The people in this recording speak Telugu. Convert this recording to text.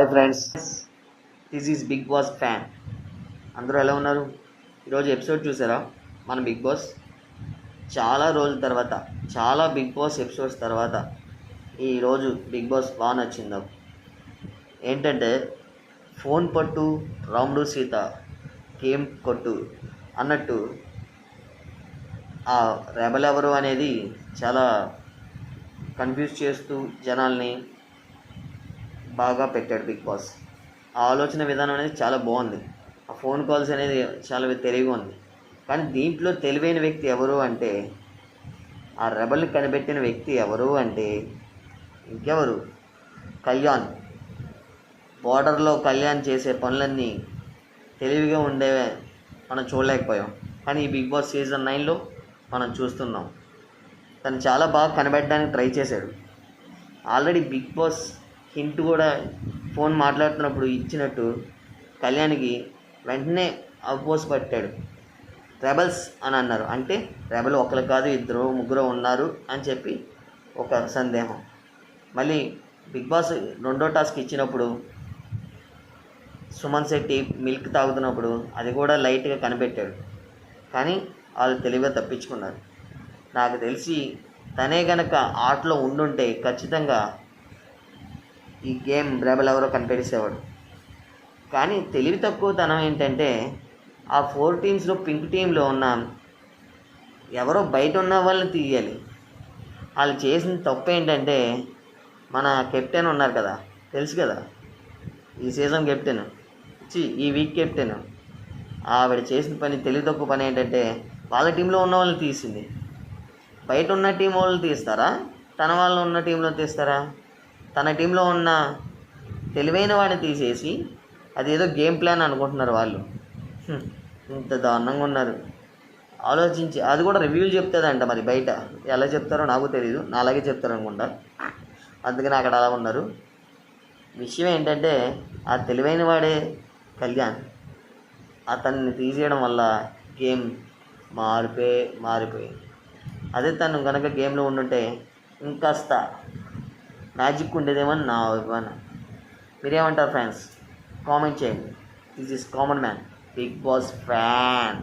Hi friends, this is Bigg Boss fan. అందరూ ఎలా ఉన్నారు? ఈరోజు ఎపిసోడ్ చూసారా? మన బిగ్ బాస్ చాలా రోజుల తర్వాత, చాలా బిగ్ బాస్ ఎపిసోడ్స్ తర్వాత ఈరోజు బిగ్ బాస్ బాగా నచ్చింది నాకు. ఏంటంటే ఫోన్ పట్టు రాముడు సీత గేమ్ కొట్టు అన్నట్టు ఆ రెబల్ ఎవరు అనేది చాలా కన్ఫ్యూజ్ చేస్తూ జనాల్ని బాగా పెట్టాడు బిగ్ బాస్. ఆ ఆలోచన విధానం అనేది చాలా బాగుంది. ఆ ఫోన్ కాల్స్ అనేది చాలా తెలివిగా ఉంది. కానీ దీంట్లో తెలివైన వ్యక్తి ఎవరు అంటే, ఆ రెబల్ని కనిపెట్టిన వ్యక్తి ఎవరు అంటే ఇంకెవరు, కళ్యాణ్. బార్డర్లో కళ్యాణ్ చేసే పనులన్నీ తెలివిగా ఉండేవే మనం చూడలేకపోయాం. కానీ ఈ బిగ్ బాస్ సీజన్ 9లో మనం చూస్తున్నాం. తను చాలా బాగా కనిపెట్టడానికి ట్రై చేశాడు. ఆల్రెడీ బిగ్ బాస్ హింట్ కూడా ఫోన్ మాట్లాడుతున్నప్పుడు ఇచ్చినట్టు కళ్యాణ్కి వెంటనే అపోజ్ పట్టాడు. రెబల్స్ అని అన్నారు, అంటే రెబల్ ఒకరు కాదు ఇద్దరు ముగ్గురు ఉన్నారు అని చెప్పి ఒక సందేహం. మళ్ళీ బిగ్ బాస్ రెండో టాస్క్ ఇచ్చినప్పుడు సుమన్ శెట్టి మిల్క్ తాగుతున్నప్పుడు అది కూడా లైట్గా కనిపెట్టాడు. కానీ వాళ్ళు తెలివిగా తప్పించుకున్నారు. నాకు తెలిసి తనే గనక ఆటలో ఉండుంటే ఖచ్చితంగా ఈ గేమ్ రెబల్ ఎవరో కనిపెట్టేసేవాడు. కానీ తెలివి తక్కువతనం ఏంటంటే, ఆ 4 టీమ్స్లో పింక్ టీంలో ఉన్న ఎవరో బయట ఉన్న వాళ్ళని తీయాలి. వాళ్ళు చేసిన తప్పు ఏంటంటే, మన కెప్టెన్ ఉన్నారు కదా, తెలుసు కదా, ఈ సీజన్ కెప్టెన్, ఈ వీక్ కెప్టెన్, ఆవిడ చేసిన పని, తెలివి తక్కువ పని ఏంటంటే వాళ్ళ టీంలో ఉన్న వాళ్ళని తీసింది. బయట ఉన్న టీం వాళ్ళు తీస్తారా, తన వాళ్ళు ఉన్న టీంలో తీస్తారా? తన టీంలో ఉన్న తెలివైన వాడిని తీసేసి అదేదో గేమ్ ప్లాన్ అనుకుంటున్నారు వాళ్ళు. ఇంత దారుణంగా ఉన్నారు. ఆలోచించి అది కూడా రివ్యూలు చెప్తుందంట. మరి బయట ఎలా చెప్తారో నాకు తెలియదు, నా అలాగే చెప్తారు అనుకుంటా. అందుకని అక్కడ అలా ఉన్నారు. విషయం ఏంటంటే, ఆ తెలివైన వాడే కళ్యాణ్. అతన్ని తీసేయడం వల్ల గేమ్ మారిపోయి అదే తను కనుక గేమ్లో ఉండుంటే ఇంకాస్త మ్యాజిక్ ఉండేదేమని నా అభిప్రాయం. మీరేమంటారు ఫ్రెండ్స్? కామెంట్ చేయండి. This is common man, Bigg Boss fan.